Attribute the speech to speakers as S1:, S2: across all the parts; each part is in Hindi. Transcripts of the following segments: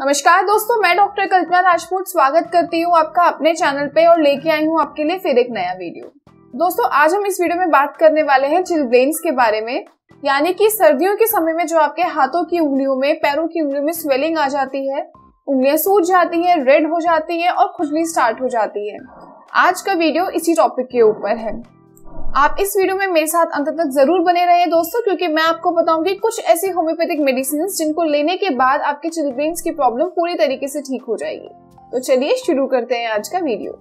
S1: नमस्कार दोस्तों, मैं डॉक्टर कल्पना राजपूत स्वागत करती हूँ आपका अपने चैनल पे और लेके आई हूँ आपके लिए फिर एक नया वीडियो। दोस्तों, आज हम इस वीडियो में बात करने वाले हैं चिलब्लेन्स के बारे में, यानी कि सर्दियों के समय में जो आपके हाथों की उंगलियों में, पैरों की उंगलियों में स्वेलिंग आ जाती है, उंगलियां सूज जाती है, रेड हो जाती है और खुजली स्टार्ट हो जाती है। आज का वीडियो इसी टॉपिक के ऊपर है। आप इस वीडियो में मेरे साथ अंत तक जरूर बने रहे दोस्तों, क्योंकि मैं आपको बताऊंगी कुछ ऐसी होम्योपैथिक मेडिसिन जिनको लेने के बाद आपके चिलब्लेन्स की प्रॉब्लम पूरी तरीके से ठीक हो जाएगी। तो चलिए शुरू करते हैं आज का वीडियो।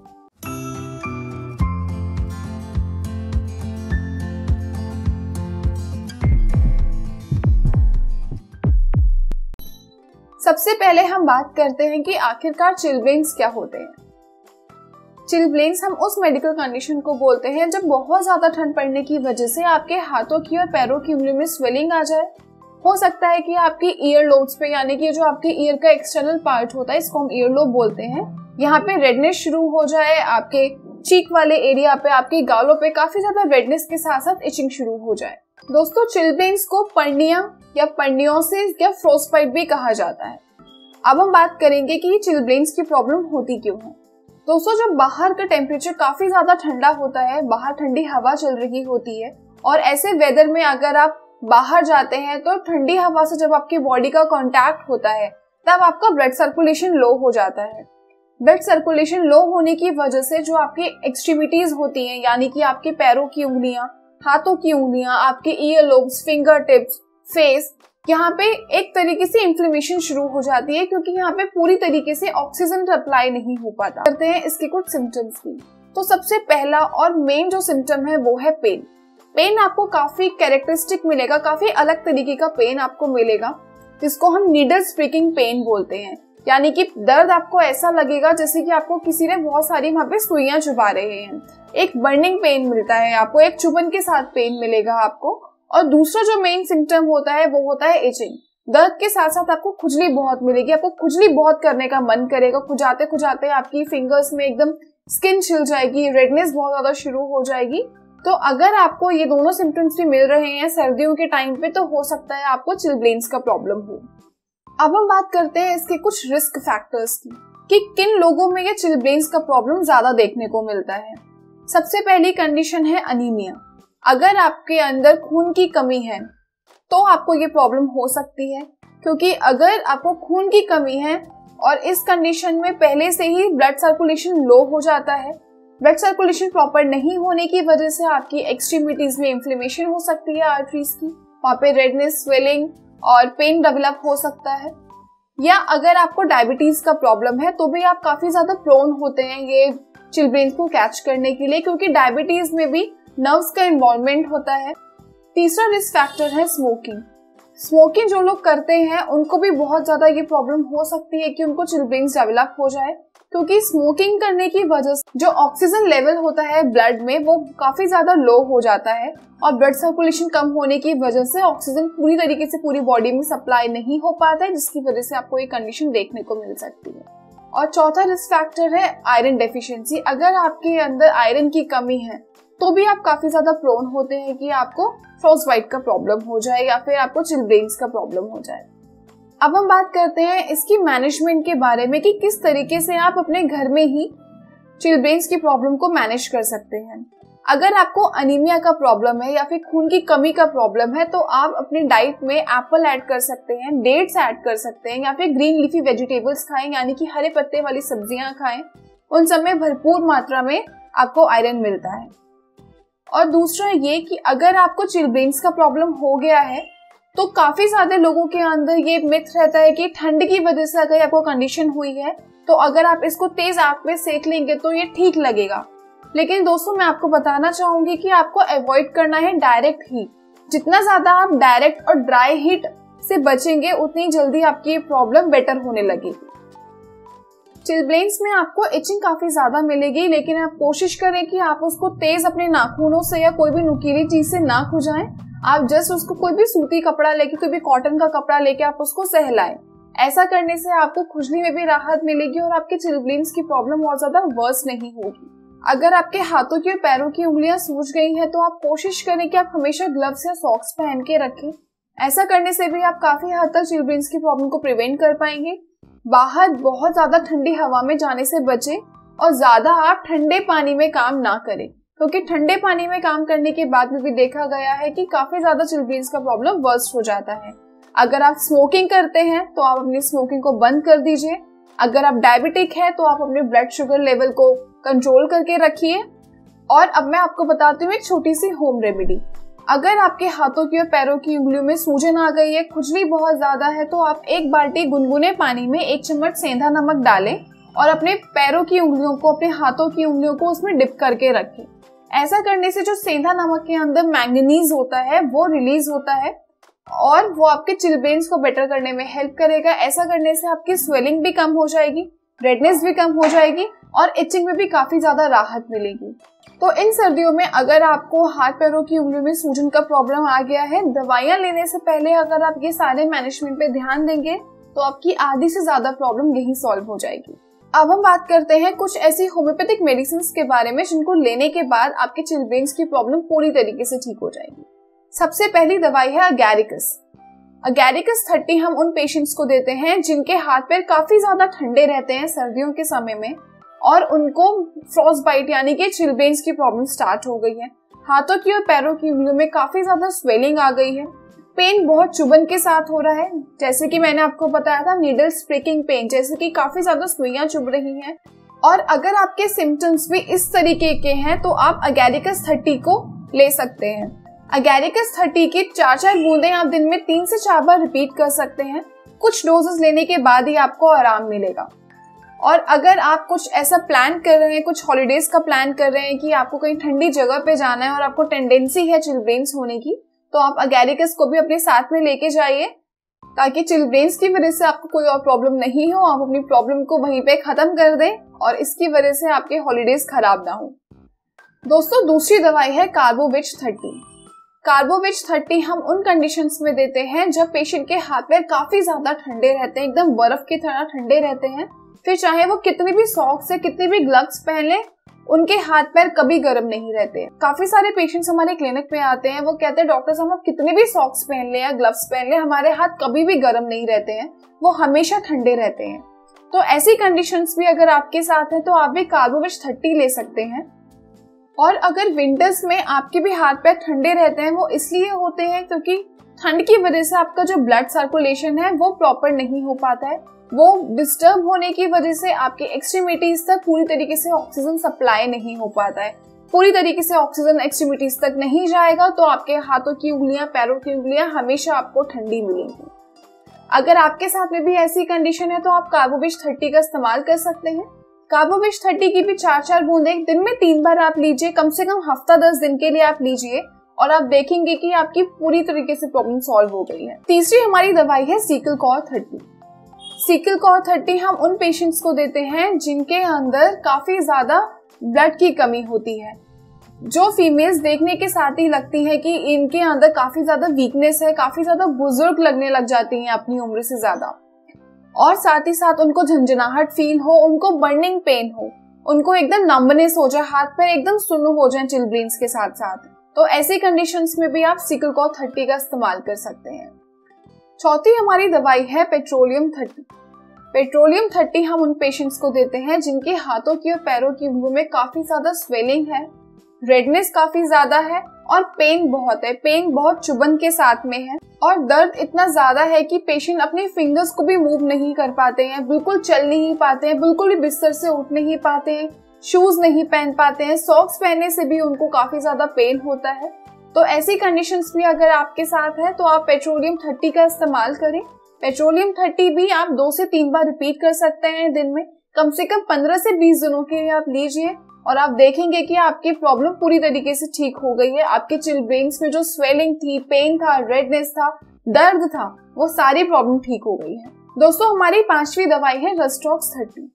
S1: सबसे पहले हम बात करते हैं कि आखिरकार चिलब्लेन्स क्या होते हैं। चिलब्लेन्स हम उस मेडिकल कंडीशन को बोलते हैं जब बहुत ज्यादा ठंड पड़ने की वजह से आपके हाथों की और पैरों की उंगलियों में स्वेलिंग आ जाए। हो सकता है कि आपकी ईयर लोब्स पे, यानी कि जो आपके ईयर का एक्सटर्नल पार्ट होता है, इसको हम ईयर लोब बोलते हैं, यहाँ पे रेडनेस शुरू हो जाए। आपके चीक वाले एरिया पे, आपके गालों पे काफी ज्यादा रेडनेस के साथ साथ इचिंग शुरू हो जाए। दोस्तों, चिलब्लेन्स को पर्निया या पर्नियोसिस या फ्रोस्टबाइट भी कहा जाता है। अब हम बात करेंगे कि चिलब्लेन्स की प्रॉब्लम होती क्यों है। दोस्तों, जब बाहर का टेम्परेचर काफी ज्यादा ठंडा होता है, बाहर ठंडी हवा चल रही होती है और ऐसे वेदर में अगर आप बाहर जाते हैं तो ठंडी हवा से जब आपकी बॉडी का कांटेक्ट होता है तब आपका ब्लड सर्कुलेशन लो हो जाता है। ब्लड सर्कुलेशन लो होने की वजह से जो आपकी एक्सट्रीमिटीज होती हैं, यानी कि आपके पैरों की उंगलियां, हाथों की उंगलियां, आपके year lobes, finger tips, face, यहाँ पे एक तरीके से इन्फ्लेमेशन शुरू हो जाती है, क्योंकि यहाँ पे पूरी तरीके से ऑक्सीजन सप्लाई नहीं हो पाता। करते हैं इसके कुछ सिम्टम्स की। तो सबसे पहला और मेन जो सिम्टम है वो है पेन। पेन आपको काफी कैरेक्टरिस्टिक मिलेगा, काफी अलग तरीके का पेन आपको मिलेगा, जिसको हम नीडल स्प्रिकिंग पेन बोलते हैं। यानी कि दर्द आपको ऐसा लगेगा जैसे कि आपको किसी ने बहुत सारी वहां पे सुइयां चुभा रहे हैं। एक बर्निंग पेन मिलता है आपको, एक चुभन के साथ पेन मिलेगा आपको। और दूसरा जो मेन सिम्टम होता है वो होता है इचिंग। दर्द के साथ साथ आपको खुजली बहुत मिलेगी, आपको खुजली बहुत करने का मन करेगा। खुजाते खुजाते आपकी फिंगर्स में एकदम स्किन छिल जाएगी, रेडनेस बहुत ज्यादा शुरू हो जाएगी। तो अगर आपको ये दोनों सिम्टम्स भी मिल रहे हैं सर्दियों के टाइम पे, तो हो सकता है आपको चिलब्लेन्स का प्रॉब्लम हो। अब हम बात करते हैं इसके कुछ रिस्क फैक्टर्स की, कि किन लोगों में ये चिलब्लेन्स का प्रॉब्लम ज्यादा देखने को मिलता है। सबसे पहली कंडीशन है अनीमिया। अगर आपके अंदर खून की कमी है तो आपको ये प्रॉब्लम हो सकती है, क्योंकि अगर आपको खून की कमी है और इस कंडीशन में पहले से ही ब्लड सर्कुलेशन लो हो जाता है, ब्लड सर्कुलेशन प्रॉपर नहीं होने की वजह से आपकी एक्सट्रीमिटीज में इन्फ्लेमेशन हो सकती है आर्टरीज की, वहां पे रेडनेस, स्वेलिंग और पेन डेवलप हो सकता है। या अगर आपको डायबिटीज का प्रॉब्लम है तो भी आप काफी ज्यादा प्रोन होते हैं ये चिलब्लेन्स को कैच करने के लिए, क्योंकि डायबिटीज में भी नर्व्स का इन्वॉल्वमेंट होता है। तीसरा रिस्क फैक्टर है स्मोकिंग। स्मोकिंग जो लोग करते हैं उनको भी बहुत ज्यादा ये प्रॉब्लम हो सकती है कि उनको चिलब्लेन्स डेवलप हो जाए, क्योंकि स्मोकिंग करने की वजह से जो ऑक्सीजन लेवल होता है ब्लड में वो काफी ज्यादा लो हो जाता है और ब्लड सर्कुलेशन कम होने की वजह से ऑक्सीजन पूरी तरीके से पूरी बॉडी में सप्लाई नहीं हो पाता है, जिसकी वजह से आपको ये कंडीशन देखने को मिल सकती है। और चौथा रिस्क फैक्टर है आयरन डेफिशिएंसी। अगर आपके अंदर आयरन की कमी है तो भी आप काफी ज्यादा प्रोन होते हैं कि आपको फ्रोस्टबाइट का प्रॉब्लम हो जाए या फिर आपको चिलब्लेन्स का प्रॉब्लम हो जाए। अब हम बात करते हैं इसकी मैनेजमेंट के बारे में, कि किस तरीके से आप अपने घर में ही चिलब्लेन्स की प्रॉब्लम को मैनेज कर सकते हैं। अगर आपको अनीमिया का प्रॉब्लम है या फिर खून की कमी का प्रॉब्लम है तो आप अपनी डाइट में एप्पल ऐड कर सकते हैं, डेट्स ऐड कर सकते हैं, या फिर ग्रीन लीफी वेजिटेबल्स खाएं, यानी कि हरे पत्ते वाली सब्जियां खाएं। उन सब में भरपूर मात्रा में आपको आयरन मिलता है। और दूसरा ये कि अगर आपको चिलब्लेन्स का प्रॉब्लम हो गया है तो काफी ज्यादा लोगों के अंदर ये मिथ रहता है कि ठंड की वजह से अगर आपको कंडीशन हुई है तो अगर आप इसको तेज आग पे सेक लेंगे तो ये ठीक लगेगा। लेकिन दोस्तों, मैं आपको बताना चाहूंगी कि आपको अवॉइड करना है डायरेक्ट हीट। जितना ज्यादा आप डायरेक्ट और ड्राई हीट से बचेंगे उतनी जल्दी आपकी प्रॉब्लम बेटर होने लगेगी। चिलब्लेन्स में आपको इचिंग काफी ज्यादा मिलेगी, लेकिन आप कोशिश करें कि आप उसको तेज अपने नाखूनों से या कोई भी नुकीली चीज से ना खुजाएं। आप जस्ट उसको कोई भी सूती कपड़ा लेके, कोई भी कॉटन का कपड़ा लेके आप उसको सहलाएं। ऐसा करने से आपको खुजली में भी राहत मिलेगी और आपके चिलब्लेन्स की प्रॉब्लम बहुत ज्यादा वर्स नहीं होगी। अगर आपके हाथों की और पैरों की उंगलियां सूज गई हैं तो आप कोशिश करें कि आप हमेशा ग्लव्स या सॉक्स पहन के रखें। ऐसा करने से भी आप काफी हद तक चिलब्लेन्स की प्रॉब्लम को प्रिवेंट कर पाएंगे। बाहर बहुत ज्यादा ठंडी हवा में जाने से बचें और ज्यादा आप ठंडे पानी में काम ना करें, क्योंकि ठंडे पानी में काम करने के बाद में भी देखा गया है कि काफी ज्यादा चिलब्लेन्स का प्रॉब्लम वर्स्ट हो जाता है। अगर आप स्मोकिंग करते हैं तो आप अपनी स्मोकिंग को बंद कर दीजिए। अगर आप डायबिटिक है तो आप अपने ब्लड शुगर लेवल को कंट्रोल करके रखिए। और अब मैं आपको बताती हूँ एक छोटी सी होम रेमेडी। अगर आपके हाथों की और पैरों की उंगलियों में सूजन आ गई है, खुजली बहुत ज्यादा है, तो आप 1 बाल्टी गुनगुने पानी में 1 चम्मच सेंधा नमक डालें और अपने पैरों की उंगलियों को, अपने हाथों की उंगलियों को उसमें डिप करके रखें। ऐसा करने से जो सेंधा नमक के अंदर मैंगनीज होता है वो रिलीज होता है और वो आपके चिलब्लेन्स को बेटर करने में हेल्प करेगा। ऐसा करने से आपकी स्वेलिंग भी कम हो जाएगी, रेडनेस भी कम हो जाएगी और इचिंग में भी काफी ज्यादा राहत मिलेगी। तो इन सर्दियों में अगर आपको हाथ पैरों की उंगलियों में सूजन का प्रॉब्लम आ गया है, दवाइयां लेने से पहले अगर आप ये सारे मैनेजमेंट पे ध्यान देंगे तो आपकी आधी से ज्यादा प्रॉब्लम यही सॉल्व हो जाएगी। अब हम बात करते हैं कुछ ऐसी होम्योपैथिक मेडिसिन के बारे में जिनको लेने के बाद आपके चिलब्लेन्स की प्रॉब्लम पूरी तरीके से ठीक हो जाएगी। सबसे पहली दवाई है अगैरिकस। अगैरिकस 30 हम उन पेशेंट्स को देते हैं जिनके हाथ पैर काफी ज्यादा ठंडे रहते हैं सर्दियों के समय में और उनको फ्रॉस्ट बाइट यानी कि चिलब्लेन्स की प्रॉब्लम स्टार्ट हो गई है। हाथों की और पैरों की उंगलियों में काफी ज्यादा स्वेलिंग आ गई है, पेन बहुत चुभन के साथ हो रहा है, जैसे कि मैंने आपको बताया था नीडल्स प्रिकिंग पेन, जैसे कि काफी ज्यादा सुइयां चुभ रही हैं। और अगर आपके सिम्टम्स भी इस तरीके के हैं तो आप अगैरिकस 30 को ले सकते हैं। अगैरिकस 30 की 4-4 बूंदें आप दिन में 3 से 4 बार रिपीट कर सकते हैं। कुछ डोजेस लेने के बाद ही आपको आराम मिलेगा। और अगर आप कुछ ऐसा प्लान कर रहे हैं, कुछ हॉलीडेज का प्लान कर रहे हैं कि आपको कहीं ठंडी जगह पे जाना है और आपको टेंडेंसी है चिलब्लेन्स होने की, तो आप अगैरिकस को भी अपने साथ में लेके जाइए ताकि चिलब्लेन्स की वजह से आपको कोई और प्रॉब्लम नहीं हो, आप अपनी प्रॉब्लम को वहीं पे खत्म कर दें और इसकी वजह से आपके हॉलीडेज खराब ना हो। दोस्तों, दूसरी दवाई है कार्बोविच 30। कार्बोविच 30 हम उन कंडीशंस में देते हैं जब पेशेंट के हाथ पैर काफी ज्यादा ठंडे रहते हैं, एकदम बर्फ की तरह ठंडे रहते हैं। फिर चाहे वो कितने भी सॉक्स से कितने भी ग्लव्स पहन ले, उनके हाथ पैर कभी गर्म नहीं रहते। काफी सारे पेशेंट्स हमारे क्लिनिक पे आते हैं, वो कहते हैं डॉक्टर साहब हम कितने भी सॉक्स पहन ले या ग्लव्स पहन ले, हमारे हाथ कभी भी गर्म नहीं रहते हैं, वो हमेशा ठंडे रहते हैं। तो ऐसी कंडीशंस भी अगर आपके साथ है तो आप भी कार्बोविच 30 ले सकते हैं। और अगर विंटर्स में आपके भी हाथ पैर ठंडे रहते हैं, वो इसलिए होते हैं क्योंकि ठंड की वजह से आपका जो ब्लड सर्कुलेशन है वो प्रॉपर नहीं हो पाता है। वो डिस्टर्ब होने की वजह से आपके एक्सट्रीमिटीज तक पूरी तरीके से ऑक्सीजन सप्लाई नहीं हो पाता है। पूरी तरीके से ऑक्सीजन एक्सट्रीमिटीज तक नहीं जाएगा तो आपके हाथों की उंगलियां, पैरों की उंगलियां हमेशा आपको ठंडी मिलेंगी। अगर आपके साथ में भी ऐसी कंडीशन है तो आप कार्बोविच 30 का इस्तेमाल कर सकते हैं। कार्बोविच 30 की भी 4-4 बूंदें दिन में 3 बार आप लीजिए, कम से कम हफ्ता 10 दिन के लिए आप लीजिए और आप देखेंगे कि आपकी पूरी तरीके से प्रॉब्लम सॉल्व हो गई है। तीसरी हमारी दवाई है सिकल कॉर 30। सिकल कॉर 30 हम उन पेशेंट्स को देते हैं जिनके अंदर काफी ज्यादा ब्लड की कमी होती है, जो फीमेल्स देखने के साथ ही लगती है कि इनके अंदर काफी ज्यादा वीकनेस है, काफी ज्यादा बुजुर्ग लगने लग जाती हैं अपनी उम्र से ज्यादा, और साथ ही साथ उनको झंझनाहट फील हो, उनको बर्निंग पेन हो, उनको एकदम नंबनेस हो जाए, हाथ पैर एकदम सुन्न हो जाए चिलब्लेन्स के साथ साथ। तो ऐसी कंडीशंस में भी आप सिकल कॉर 30 का इस्तेमाल कर सकते हैं। चौथी हमारी दवाई है पेट्रोलियम 30। पेट्रोलियम 30 हम उन पेशेंट्स को देते हैं जिनके हाथों की और पैरों की उंगलियों में काफी ज्यादा स्वेलिंग है, रेडनेस काफी ज्यादा है और पेन बहुत है, पेन बहुत चुभन के साथ में है और दर्द इतना ज्यादा है कि पेशेंट अपने फिंगर्स को भी मूव नहीं कर पाते हैं, बिल्कुल चल नहीं पाते हैं, बिल्कुल भी बिस्तर से उठ नहीं पाते हैं, शूज नहीं पहन पाते हैं, सॉक्स पहनने से भी उनको काफी ज्यादा पेन होता है। तो ऐसी कंडीशंस भी अगर आपके साथ है तो आप पेट्रोलियम 30 का इस्तेमाल करें। पेट्रोलियम 30 भी आप 2 से 3 बार रिपीट कर सकते हैं दिन में, कम से कम 15 से 20 दिनों के लिए आप लीजिए और आप देखेंगे कि आपकी प्रॉब्लम पूरी तरीके से ठीक हो गई है। आपके चिलब्लेन्स में जो स्वेलिंग थी, पेन था, रेडनेस था, दर्द था, वो सारी प्रॉब्लम ठीक हो गई है। दोस्तों, हमारी 5वीं दवाई है रेस्टॉक्स 30।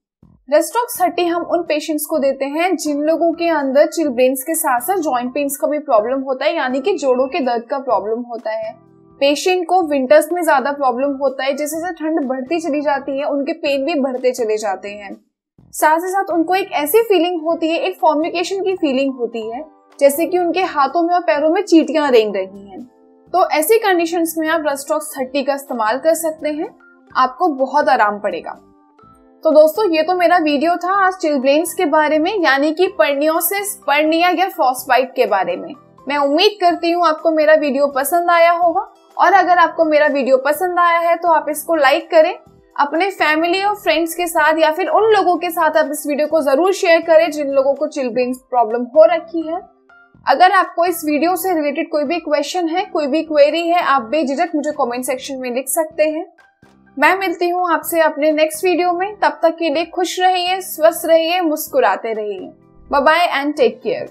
S1: रेस्टॉक्स 30 हम उन पेशेंट्स को देते हैं जिन लोगों के अंदर चिलब्लेन्स के साथ साथ जॉइंट पेन्स का भी प्रॉब्लम होता है, यानी कि जोड़ों के दर्द का प्रॉब्लम होता है। पेशेंट को विंटर्स में ज्यादा प्रॉब्लम होता है, जैसे जैसे ठंड बढ़ती चली जाती है उनके पेन भी बढ़ते चले जाते हैं। साथ ही साथ उनको एक ऐसी फीलिंग होती है, एक फॉर्मिकेशन की फीलिंग होती है, जैसे कि उनके हाथों में और पैरों में चींटियां रेंग रही हैं। तो ऐसी कंडीशंस में आप रेस्टॉक्स 30 का इस्तेमाल कर सकते हैं, आपको बहुत आराम पड़ेगा। तो दोस्तों ये तो मेरा वीडियो था आज चिलब्लेन्स के बारे में, यानी कि परनियोसिस, परनिया या फ्रॉस्टबाइट के बारे में। मैं उम्मीद करती हूँ आपको मेरा वीडियो पसंद आया होगा, और अगर आपको मेरा वीडियो पसंद आया है तो आप इसको लाइक करें, अपने फैमिली और फ्रेंड्स के साथ या फिर उन लोगों के साथ आप इस वीडियो को जरूर शेयर करें जिन लोगों को चिलब्लेन्स प्रॉब्लम हो रखी है। अगर आपको इस वीडियो से रिलेटेड कोई भी क्वेश्चन है, कोई भी क्वेरी है, आप बेझिझक मुझे कमेंट सेक्शन में लिख सकते हैं। मैं मिलती हूँ आपसे अपने नेक्स्ट वीडियो में। तब तक के लिए खुश रहिए, स्वस्थ रहिए, मुस्कुराते रहिए। Bye bye and take care.